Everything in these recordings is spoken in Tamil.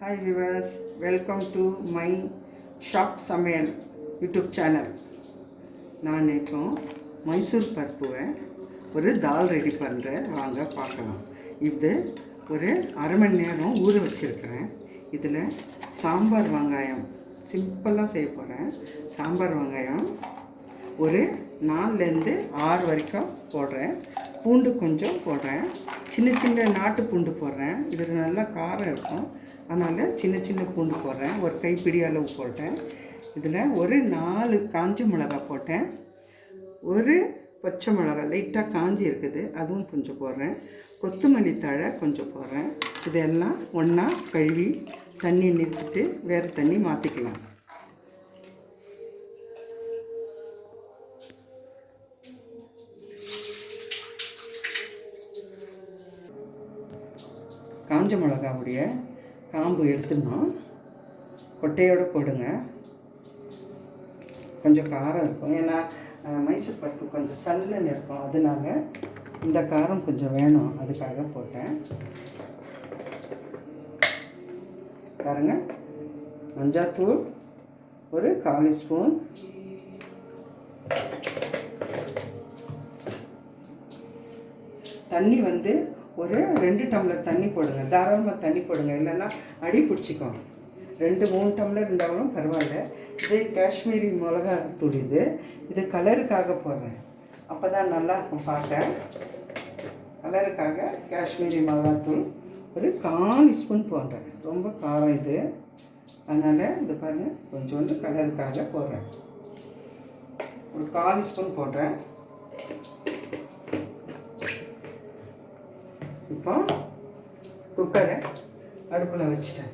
Hi viewers, welcome to my shop samayal YouTube channel. நான் இப்போ மைசூர் பருப்புவை ஒரு தால் ரெடி பண்ணுறேன், வாங்க பார்க்கலாம். இது ஒரு அரை மணி நேரம் ஊற வச்சுருக்கிறேன். இதில் சாம்பார் வெங்காயம் சிம்பிளாக செய்ய போகிறேன். சாம்பார் வெங்காயம் ஒரு 4லேருந்து 6 வரைக்கும் போடுறேன். பூண்டு கொஞ்சம் போடுறேன், சின்ன சின்ன நாட்டு பூண்டு போடுறேன். இதில் நல்லா காரம் இருக்கும், அதனால் சின்ன சின்ன பூண்டு போடுறேன். ஒரு கைப்பிடி அளவு போட்டேன். இதில் ஒரு 4 காஞ்ச மிளகாய் போட்டேன். ஒரு பச்சை மிளகாய் லைட்டாக காஞ்சி இருக்குது, அதுவும் கொஞ்சம் போடுறேன். கொத்தமல்லி தழை கொஞ்சம் போடுறேன். இதெல்லாம் ஒன்றா கழுவி தண்ணி நிறுத்திட்டு வேறு தண்ணி மாற்றிக்கலாம். காஞ்ச மிளகாவுடைய காம்பு எடுத்துடணும், கொட்டையோடு போடுங்க. கொஞ்சம் காரம் இருக்கும், ஏன்னா மைசூர் பருப்பு கொஞ்சம் சல்லுன்னு இருக்கும், அதனால இந்த காரம் கொஞ்சம் வேணும், அதுக்காக போட்டேன். பாருங்க, மஞ்சாத்தூள் ஒரு 1/4 ஸ்பூன், தண்ணி ஒரு 2 டம்ளர் தண்ணி போடுங்க. தாராளமாக தண்ணி போடுங்க, இல்லைன்னா அடி பிடிச்சிக்கும். 2-3 டம்ளர் இருந்தாலும் பரவாயில்ல. இது காஷ்மீரி மிளகா தூள், இது கலருக்காக போடுறேன், அப்போ தான் நல்லா இருக்கும் பார்க்க. கலருக்காக காஷ்மீரி மிளகாத்தூள் ஒரு 1/4 ஸ்பூன் போடுறேன். ரொம்ப காரம் இது, அதனால் இது பாருங்கள், கொஞ்சோண்டு கலருக்காக போடுறேன். ஒரு 1/4 ஸ்பூன் போடுறேன். இப்போ குக்கரை அடுப்பில் வச்சுட்டேன்.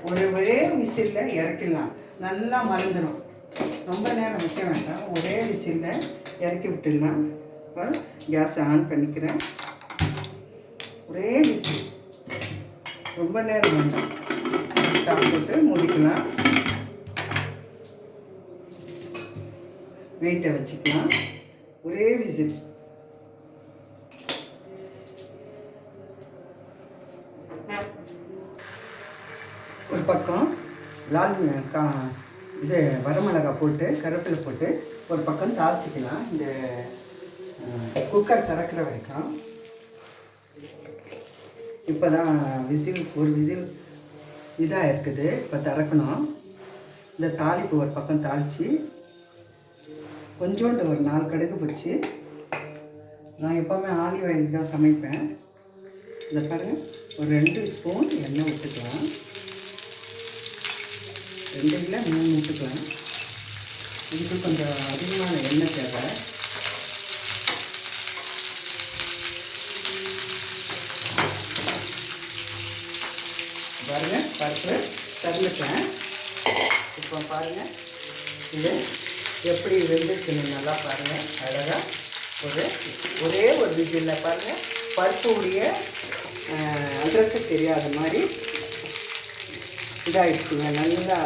ஒரே விசிலில் இறக்கிடலாம், நல்லா மறந்துடும். ரொம்ப நேரம் வைக்க வேண்டாம், ஒரே விசிலில் இறக்கி விட்டுடலாம். இப்போ கேஸை ஆன் பண்ணிக்கிறேன். ஒரே விசில், ரொம்ப நேரம் வேண்டாம். டாப் போட்டு மூடிக்கலாம், வெயிட்டை வச்சுக்கலாம். ஒரே விசில். ஒரு பக்கம் இது வரமிளகாய் போட்டு கருவேப்பிலை போட்டு ஒரு பக்கம் தாளிச்சிக்கலாம். இந்த குக்கர் திறக்கிற வரைக்கும். இப்போ தான் ஒரு விசில் இதாக இருக்குது, இப்போ திறக்கணும். இந்த தாளிப்பு ஒரு பக்கம் தாளித்து கொஞ்சோண்டு ஒரு 4 கடுகு வச்சு, நான் எப்போவுமே ஆலிவ் ஆயில் தான் சமைப்பேன். இதை பாருங்கள், ஒரு 2 ஸ்பூன் எண்ணெய் விட்டுக்கலாம். 2 இல்லை 3 விட்டுக்கலாம். இதுக்கு கொஞ்சம் அதிகமான எண்ணெய் தேவை. பாருங்கள், பருப்பு தரலுட்டேன். இப்போ பாருங்கள், இது எப்படி வெந்துருக்குன்னு நல்லா பாருங்கள். அழகாக ஒரே ஒரு விசிலில் பாருங்கள், பருப்புடைய அட்ரஸு தெரியாத மாதிரி இதாகிடுச்சுங்க. நல்லா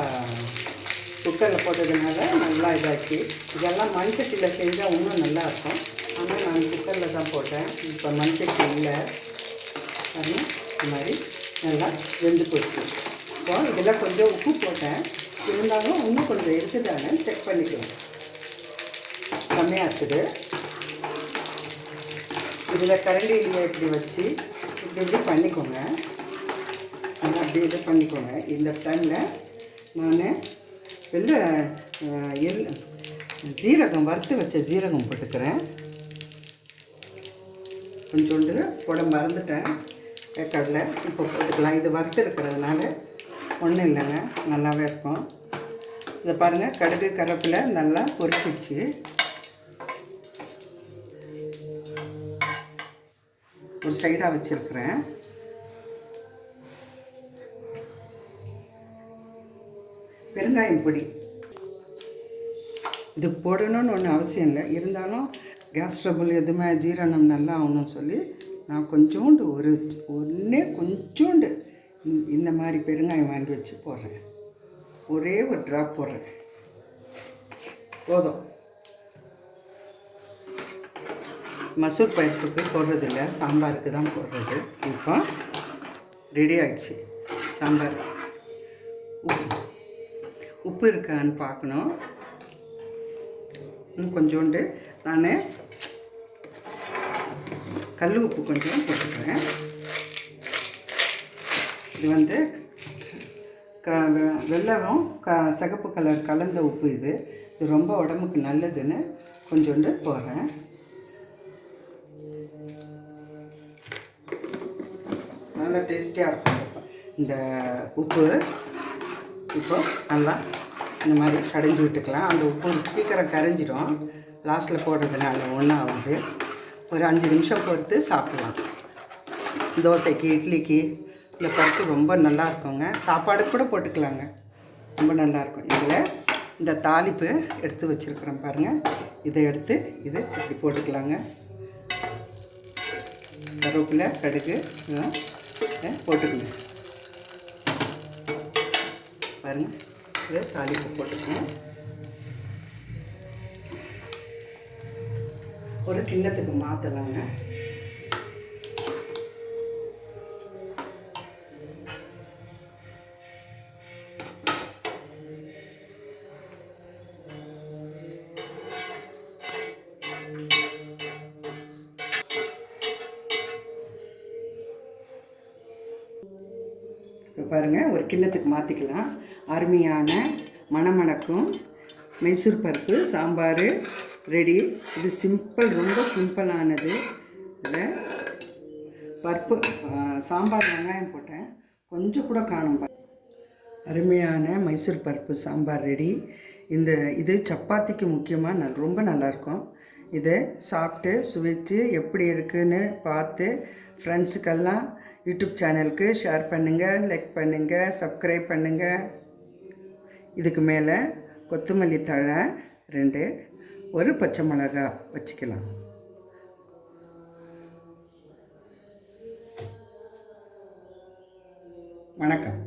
குக்கரில் போட்டதுனால நல்லா இதாகிடுச்சு. இதெல்லாம் மண்சட்டியில் செஞ்சால் இன்னும் நல்லாயிருக்கும், ஆனால் நான் குக்கரில் தான் போட்டேன். இப்போ மண்சட்டி இல்லை, இந்த மாதிரி நல்லா வெந்து போச்சு. இப்போ இதில் கொஞ்சம் உப்பு போட்டேன், இருந்தாலும் இன்னும் கொஞ்சம் இருக்குதானே செக் பண்ணிக்கலாம். கம்மியாக இருக்குது. இதில் கரண்டியிலேயே இப்படி வச்சு இப்படி பண்ணிக்கோங்க, நல்லா அப்படி இது பண்ணிக்கோங்க. இந்த டைமில் நான் ஜீரகம் வறுத்து வச்ச ஜீரகம் போட்டுக்கிறேன். கொஞ்சோண்டு போட மறந்துட்டேன், கடலை இப்போ போட்டுக்கலாம். இது வறுத்து இருக்கிறதுனால ஒன்றும் இல்லைங்க, நல்லாவே இருக்கும். இதை பாருங்கள், கடுகு கருவேப்பிலை நல்லா பொரிச்சிடுச்சு. ஒரு சைடாக வச்சுருக்கிறேன். பெருங்காயம் பொடி இது போடணும்னு ஒன்றும் அவசியம் இல்லை, இருந்தாலும் கேஸ் ட்ரபிள் எதுவுமே ஜீரணம் நல்லா ஆகணும்னு சொல்லி நான் கொஞ்சோண்டு கொஞ்சோண்டு இந்த மாதிரி பெருங்காயம் வாங்கி வச்சு போடுறேன். ஒரே ஒரு ட்ராப் போடுறேன், போதும். மசூர் பருப்புக்கு போடுறதில்ல, சாம்பாருக்கு தான் போடுறது. இப்போ ரெடி ஆகிடுச்சு. சாம்பார் உப்பு உப்பு இருக்கான்னு பார்க்கணும். இன்னும் கொஞ்சோண்டு நான் கல் உப்பு கொஞ்சம் போட்டுக்கிறேன். இது வெல்லம் சிகப்பு கலர் கலந்த உப்பு. இது ரொம்ப உடம்புக்கு நல்லதுன்னு கொஞ்சோண்டு போடுறேன். நல்லா டேஸ்டியாக இருக்கும் இந்த உப்பு. இப்போ நல்லா இந்த மாதிரி கடைஞ்சி விட்டுக்கலாம். அந்த உப்பு சீக்கிரம் கரைஞ்சிடும் லாஸ்ட்டில் போடுறதுனால. ஒன்றும் ஆகுது. ஒரு 5 நிமிஷம் பொறுத்து சாப்பிட்லாம். தோசைக்கு, இட்லிக்கு இந்த பருப்பு ரொம்ப நல்லா இருக்குங்க. சாப்பாடு கூட போட்டுக்கலாங்க, ரொம்ப நல்லாயிருக்கும். இதில் இந்த தாளிப்பு எடுத்து வச்சுருக்குறேன் பாருங்கள். இதை எடுத்து இப்படி போட்டுக்கலாங்க. கருவேப்பிலை, கடுகு போட்டுக்கங்க பாருங்கள். இதை தாளிப்பு போட்டுக்கணும். ஒரு கிண்ணத்துக்கு மாற்றலாங்க. இப்போ பாருங்கள், ஒரு கிண்ணத்துக்கு மாற்றிக்கலாம். அருமையான மணமணக்கும் மைசூர் பருப்பு சாம்பார் ரெடி. இது சிம்பிள், ரொம்ப சிம்பிளானது. இதில் பருப்பு சாம்பார் வெங்காயம் போட்டேன், கொஞ்சம் கூட காணும். அருமையான மைசூர் பருப்பு சாம்பார் ரெடி. இது சப்பாத்திக்கு முக்கியமாக ரொம்ப நல்லாயிருக்கும். இதை சாப்பிட்டு சுவைத்து எப்படி இருக்குன்னு பார்த்து ஃப்ரெண்ட்ஸுக்கெல்லாம் யூடியூப் சேனலுக்கு ஷேர் பண்ணுங்கள், லைக் பண்ணுங்கள், சப்ஸ்கிரைப் பண்ணுங்கள். இதுக்கு மேலே கொத்தமல்லி தழை 2, ஒரு பச்சை மிளகா வச்சுக்கலாம். வணக்கம்.